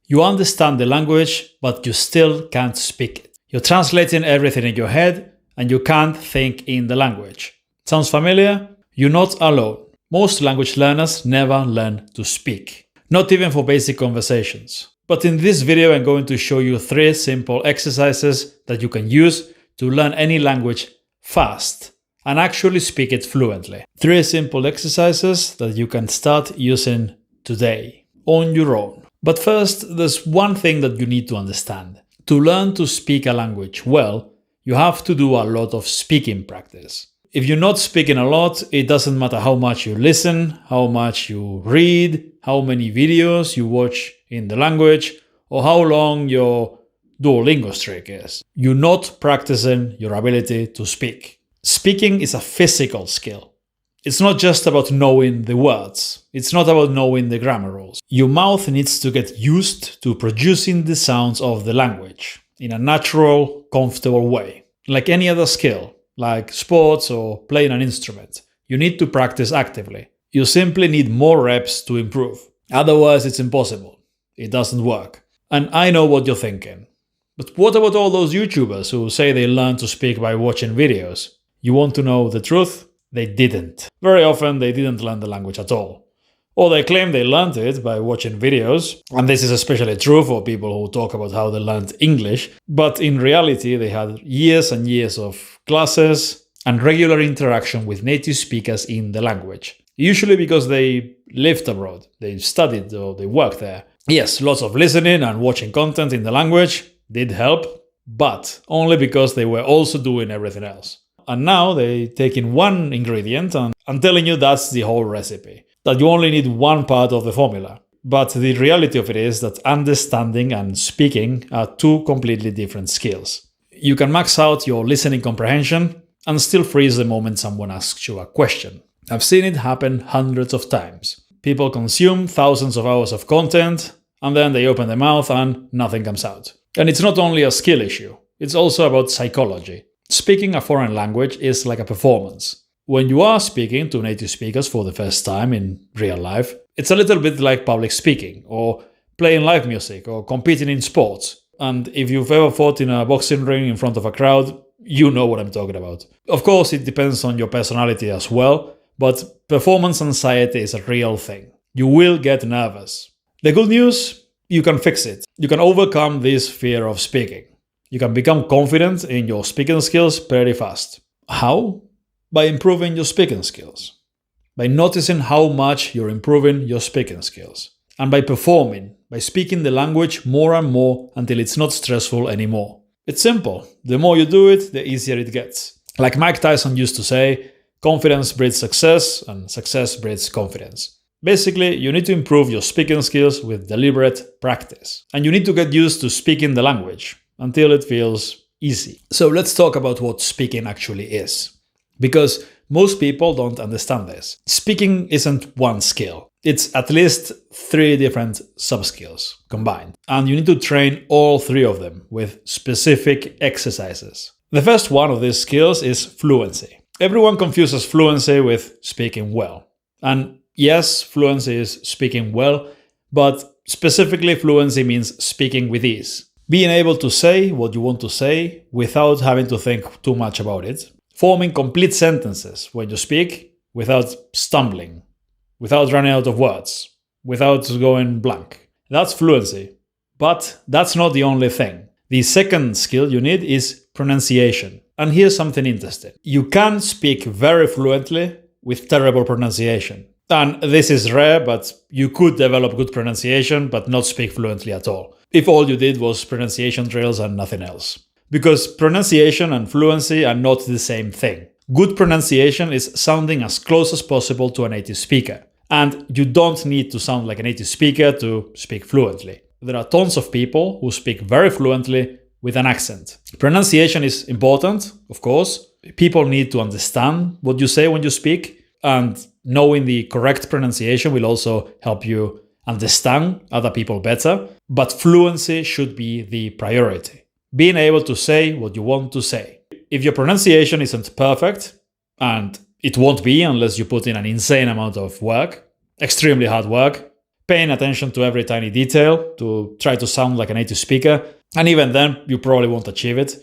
You understand the language, but you still can't speak it. You're translating everything in your head, and you can't think in the language. Sounds familiar? You're not alone. Most language learners never learn to speak, not even for basic conversations. But in this video, I'm going to show you 3 simple exercises that you can use to learn any language fast and actually speak it fluently. 3 simple exercises that you can start using today on your own. But first, there's one thing that you need to understand. To learn to speak a language well, you have to do a lot of speaking practice. If you're not speaking a lot, it doesn't matter how much you listen, how much you read, how many videos you watch in the language, or how long your Duolingo streak is. You're not practicing your ability to speak. Speaking is a physical skill. It's not just about knowing the words. It's not about knowing the grammar rules. Your mouth needs to get used to producing the sounds of the language in a natural, comfortable way. Like any other skill, like sports or playing an instrument, you need to practice actively. You simply need more reps to improve. Otherwise, it's impossible. It doesn't work. And I know what you're thinking. But what about all those YouTubers who say they learn to speak by watching videos? You want to know the truth? They didn't. Very often, they didn't learn the language at all. Or they claim they learned it by watching videos, and this is especially true for people who talk about how they learned English, but in reality, they had years and years of classes and regular interaction with native speakers in the language. Usually because they lived abroad, they studied or they worked there. Yes, lots of listening and watching content in the language did help, but only because they were also doing everything else. And now they take in one ingredient and telling you that's the whole recipe, that you only need one part of the formula. But the reality of it is that understanding and speaking are 2 completely different skills. You can max out your listening comprehension and still freeze the moment someone asks you a question. I've seen it happen hundreds of times. People consume thousands of hours of content and then they open their mouth and nothing comes out. And it's not only a skill issue, it's also about psychology. Speaking a foreign language is like a performance. When you are speaking to native speakers for the first time in real life, it's a little bit like public speaking, or playing live music, or competing in sports. And if you've ever fought in a boxing ring in front of a crowd, you know what I'm talking about. Of course, it depends on your personality as well, but performance anxiety is a real thing. You will get nervous. The good news? You can fix it. You can overcome this fear of speaking. You can become confident in your speaking skills pretty fast. How? By improving your speaking skills. By noticing how much you're improving your speaking skills. And by performing, by speaking the language more and more until it's not stressful anymore. It's simple. The more you do it, the easier it gets. Like Mike Tyson used to say, confidence breeds success and success breeds confidence. Basically, you need to improve your speaking skills with deliberate practice. And you need to get used to speaking the language until it feels easy. So let's talk about what speaking actually is. Because most people don't understand this. Speaking isn't one skill. It's at least 3 different sub-skills combined. And you need to train all 3 of them with specific exercises. The first one of these skills is fluency. Everyone confuses fluency with speaking well. And yes, fluency is speaking well, but specifically fluency means speaking with ease. Being able to say what you want to say without having to think too much about it. Forming complete sentences when you speak without stumbling, without running out of words, without going blank. That's fluency. But that's not the only thing. The second skill you need is pronunciation. And here's something interesting. You can speak very fluently with terrible pronunciation. And this is rare, but you could develop good pronunciation but not speak fluently at all, if all you did was pronunciation drills and nothing else. Because pronunciation and fluency are not the same thing. Good pronunciation is sounding as close as possible to a native speaker. And you don't need to sound like a native speaker to speak fluently. There are tons of people who speak very fluently with an accent. Pronunciation is important, of course. People need to understand what you say when you speak, and knowing the correct pronunciation will also help you understand other people better. But fluency should be the priority. Being able to say what you want to say. If your pronunciation isn't perfect, and it won't be unless you put in an insane amount of work, extremely hard work, paying attention to every tiny detail to try to sound like a native speaker. And even then, you probably won't achieve it.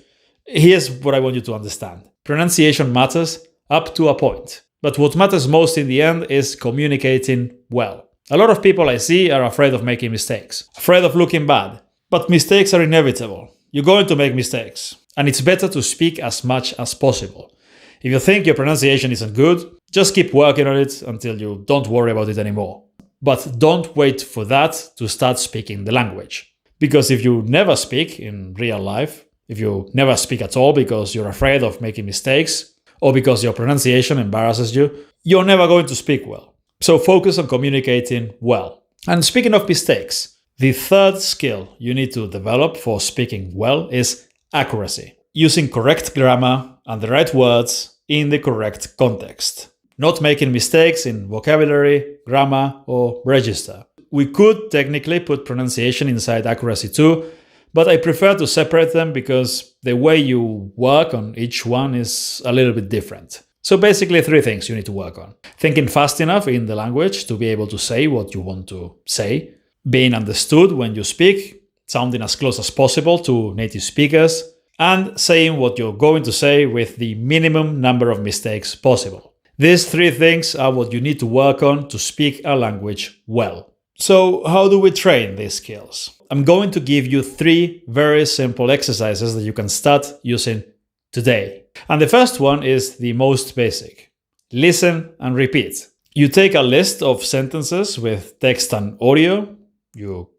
Here's what I want you to understand. Pronunciation matters up to a point. But what matters most in the end is communicating well. A lot of people I see are afraid of making mistakes, afraid of looking bad. But mistakes are inevitable. You're going to make mistakes. And it's better to speak as much as possible. If you think your pronunciation isn't good, just keep working on it until you don't worry about it anymore. But don't wait for that to start speaking the language. Because if you never speak in real life, if you never speak at all because you're afraid of making mistakes, or because your pronunciation embarrasses you, you're never going to speak well. So focus on communicating well. And speaking of mistakes, the third skill you need to develop for speaking well is accuracy. Using correct grammar and the right words in the correct context. Not making mistakes in vocabulary, grammar, or register. We could technically put pronunciation inside accuracy too, but I prefer to separate them because the way you work on each one is a little bit different. So basically 3 things you need to work on. Thinking fast enough in the language to be able to say what you want to say. Being understood when you speak, sounding as close as possible to native speakers, and saying what you're going to say with the minimum number of mistakes possible. These 3 things are what you need to work on to speak a language well. So how do we train these skills? I'm going to give you 3 very simple exercises that you can start using today. And the first one is the most basic. Listen and repeat. You take a list of sentences with text and audio, you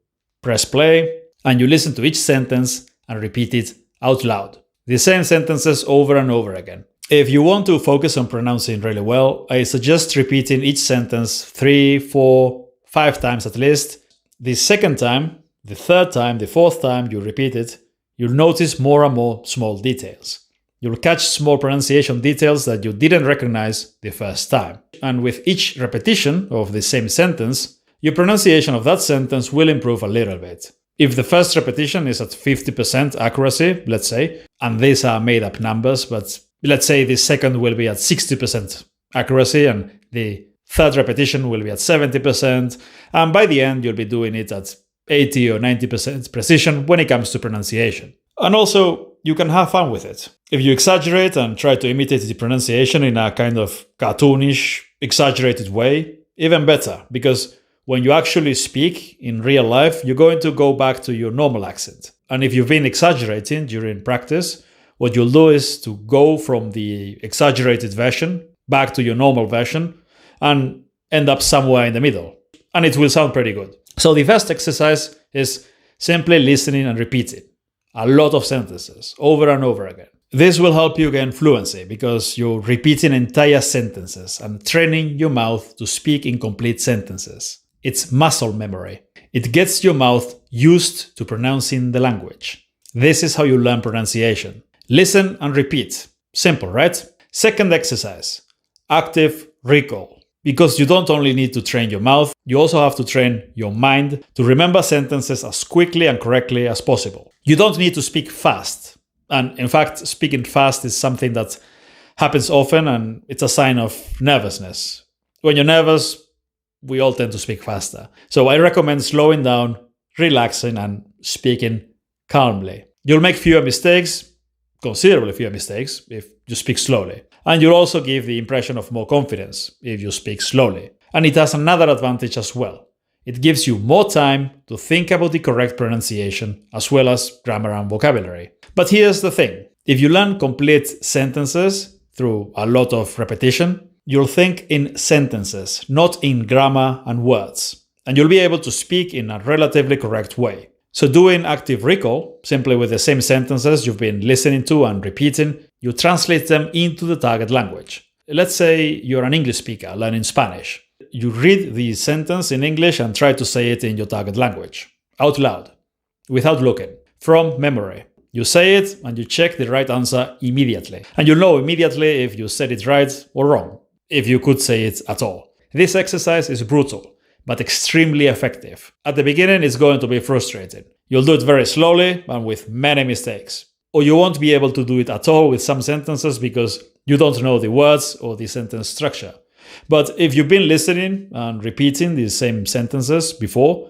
press play, and you listen to each sentence and repeat it out loud. The same sentences over and over again. If you want to focus on pronouncing really well, I suggest repeating each sentence 3, 4, 5 times at least. The second time, the third time, the fourth time you repeat it, you'll notice more and more small details. You'll catch small pronunciation details that you didn't recognize the first time. And with each repetition of the same sentence, your pronunciation of that sentence will improve a little bit. If the first repetition is at 50% accuracy, let's say, and these are made up numbers, but let's say the second will be at 60% accuracy and the third repetition will be at 70%, and by the end you'll be doing it at 80 or 90% precision when it comes to pronunciation. And also, you can have fun with it. If you exaggerate and try to imitate the pronunciation in a kind of cartoonish, exaggerated way, even better, because when you actually speak in real life, you're going to go back to your normal accent. And if you've been exaggerating during practice, what you'll do is to go from the exaggerated version back to your normal version and end up somewhere in the middle. And it will sound pretty good. So the first exercise is simply listening and repeating a lot of sentences over and over again. This will help you gain fluency because you're repeating entire sentences and training your mouth to speak in complete sentences. It's muscle memory. It gets your mouth used to pronouncing the language. This is how you learn pronunciation. Listen and repeat. Simple, right? Second exercise, active recall. Because you don't only need to train your mouth, you also have to train your mind to remember sentences as quickly and correctly as possible. You don't need to speak fast. And in fact, speaking fast is something that happens often and it's a sign of nervousness. When you're nervous, we all tend to speak faster. So I recommend slowing down, relaxing, and speaking calmly. You'll make fewer mistakes, considerably fewer mistakes, if you speak slowly. And you'll also give the impression of more confidence if you speak slowly. And it has another advantage as well. It gives you more time to think about the correct pronunciation as well as grammar and vocabulary. But here's the thing. If you learn complete sentences through a lot of repetition, you'll think in sentences, not in grammar and words. And you'll be able to speak in a relatively correct way. So doing active recall, simply with the same sentences you've been listening to and repeating, you translate them into the target language. Let's say you're an English speaker learning Spanish. You read the sentence in English and try to say it in your target language, out loud, without looking, from memory. You say it and you check the right answer immediately. And you'll know immediately if you said it right or wrong, if you could say it at all. This exercise is brutal, but extremely effective. At the beginning, it's going to be frustrating. You'll do it very slowly and with many mistakes. Or you won't be able to do it at all with some sentences because you don't know the words or the sentence structure. But if you've been listening and repeating the same sentences before,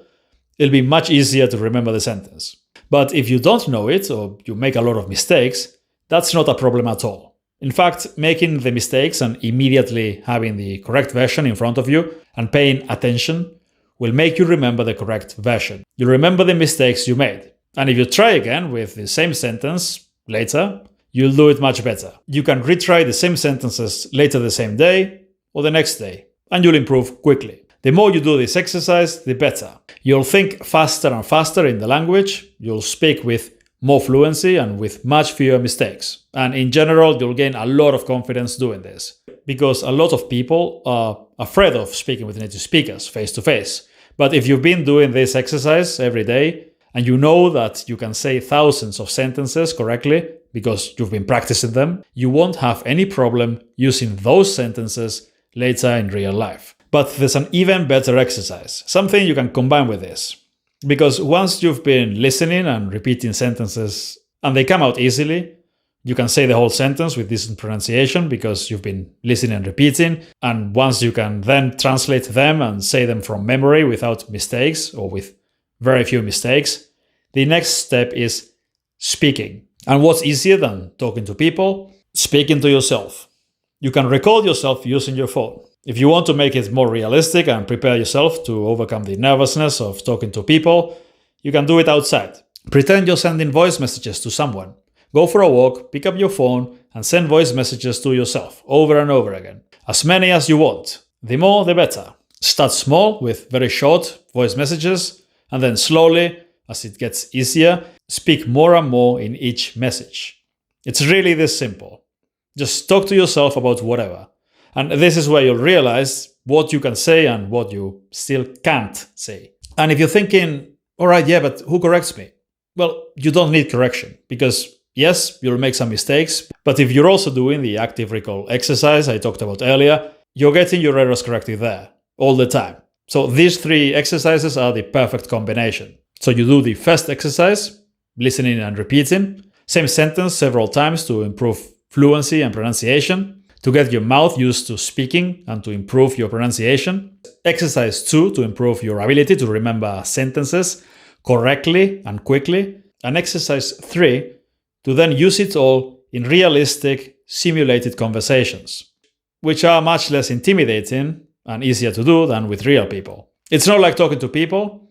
it'll be much easier to remember the sentence. But if you don't know it or you make a lot of mistakes, that's not a problem at all. In fact, making the mistakes and immediately having the correct version in front of you and paying attention will make you remember the correct version. You'll remember the mistakes you made. And if you try again with the same sentence later, you'll do it much better. You can retry the same sentences later the same day or the next day, and you'll improve quickly. The more you do this exercise, the better. You'll think faster and faster in the language, you'll speak with more fluency and with much fewer mistakes. And in general, you'll gain a lot of confidence doing this. Because a lot of people are afraid of speaking with native speakers face to face. But if you've been doing this exercise every day, and you know that you can say thousands of sentences correctly because you've been practicing them, you won't have any problem using those sentences later in real life. But there's an even better exercise, something you can combine with this. Because once you've been listening and repeating sentences and they come out easily, you can say the whole sentence with decent pronunciation because you've been listening and repeating. And once you can then translate them and say them from memory without mistakes or with very few mistakes, the next step is speaking. And what's easier than talking to people? Speaking to yourself. You can record yourself using your phone. If you want to make it more realistic and prepare yourself to overcome the nervousness of talking to people, you can do it outside. Pretend you're sending voice messages to someone. Go for a walk, pick up your phone, and send voice messages to yourself over and over again. As many as you want. The more, the better. Start small with very short voice messages, and then slowly, as it gets easier, speak more and more in each message. It's really this simple. Just talk to yourself about whatever. And this is where you'll realize what you can say and what you still can't say. And if you're thinking, all right, yeah, but who corrects me? Well, you don't need correction because yes, you'll make some mistakes. But if you're also doing the active recall exercise I talked about earlier, you're getting your errors corrected there all the time. So these three exercises are the perfect combination. So you do the first exercise, listening and repeating, same sentence several times to improve fluency and pronunciation, to get your mouth used to speaking and to improve your pronunciation. Exercise 2 to improve your ability to remember sentences correctly and quickly. And exercise 3 to then use it all in realistic, simulated conversations, which are much less intimidating and easier to do than with real people. It's not like talking to people.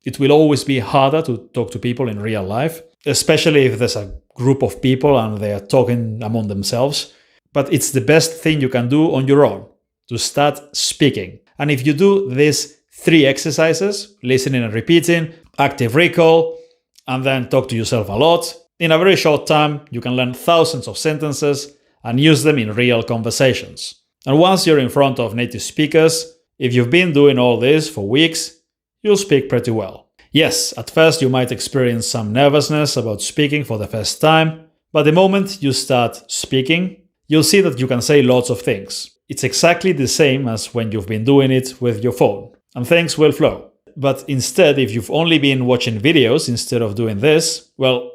It will always be harder to talk to people in real life, especially if there's a group of people and they are talking among themselves. But it's the best thing you can do on your own, to start speaking. And if you do these 3 exercises, listening and repeating, active recall, and then talk to yourself a lot, in a very short time, you can learn thousands of sentences and use them in real conversations. And once you're in front of native speakers, if you've been doing all this for weeks, you'll speak pretty well. Yes, at first you might experience some nervousness about speaking for the first time, but the moment you start speaking, you'll see that you can say lots of things. It's exactly the same as when you've been doing it with your phone, and things will flow. But instead, if you've only been watching videos instead of doing this, well,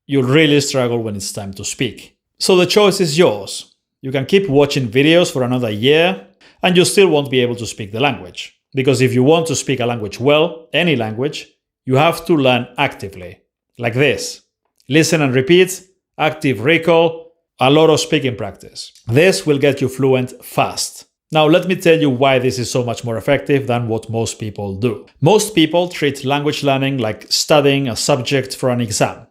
you'll really struggle when it's time to speak. So the choice is yours. You can keep watching videos for another year, and you still won't be able to speak the language. Because if you want to speak a language well, any language, you have to learn actively. Like this. Listen and repeat, active recall, a lot of speaking practice. This will get you fluent fast. Now let me tell you why this is so much more effective than what most people do. Most people treat language learning like studying a subject for an exam.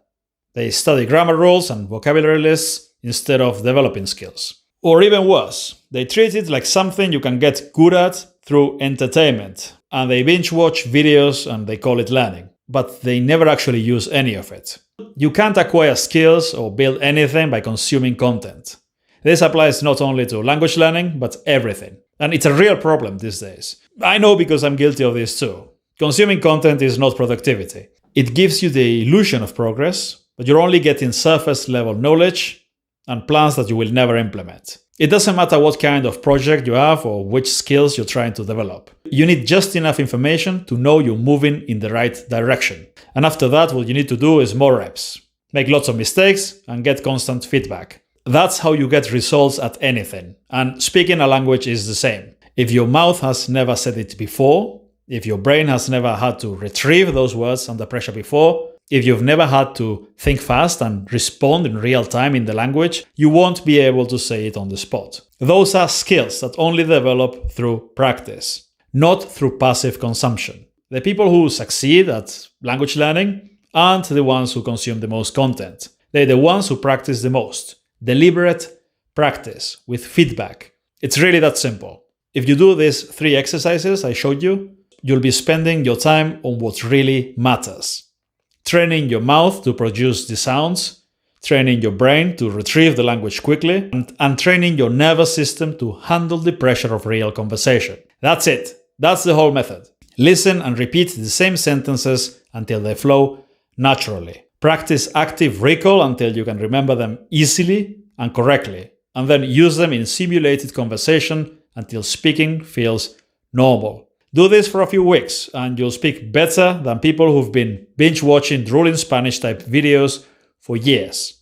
They study grammar rules and vocabulary lists instead of developing skills. Or even worse, they treat it like something you can get good at through entertainment. And they binge watch videos and they call it learning. But they never actually use any of it. You can't acquire skills or build anything by consuming content. This applies not only to language learning, but everything. And it's a real problem these days. I know because I'm guilty of this too. Consuming content is not productivity. It gives you the illusion of progress, but you're only getting surface level knowledge and plans that you will never implement. It doesn't matter what kind of project you have or which skills you're trying to develop. You need just enough information to know you're moving in the right direction. And after that, what you need to do is more reps. Make lots of mistakes and get constant feedback. That's how you get results at anything. And speaking a language is the same. If your mouth has never said it before, if your brain has never had to retrieve those words under pressure before, if you've never had to think fast and respond in real time in the language, you won't be able to say it on the spot. Those are skills that only develop through practice, not through passive consumption. The people who succeed at language learning aren't the ones who consume the most content. They're the ones who practice the most. Deliberate practice with feedback. It's really that simple. If you do these 3 exercises I showed you, you'll be spending your time on what really matters. Training your mouth to produce the sounds, training your brain to retrieve the language quickly, and training your nervous system to handle the pressure of real conversation. That's it. That's the whole method. Listen and repeat the same sentences until they flow naturally. Practice active recall until you can remember them easily and correctly, and then use them in simulated conversation until speaking feels normal. Do this for a few weeks and you'll speak better than people who've been binge watching drooling Spanish type videos for years.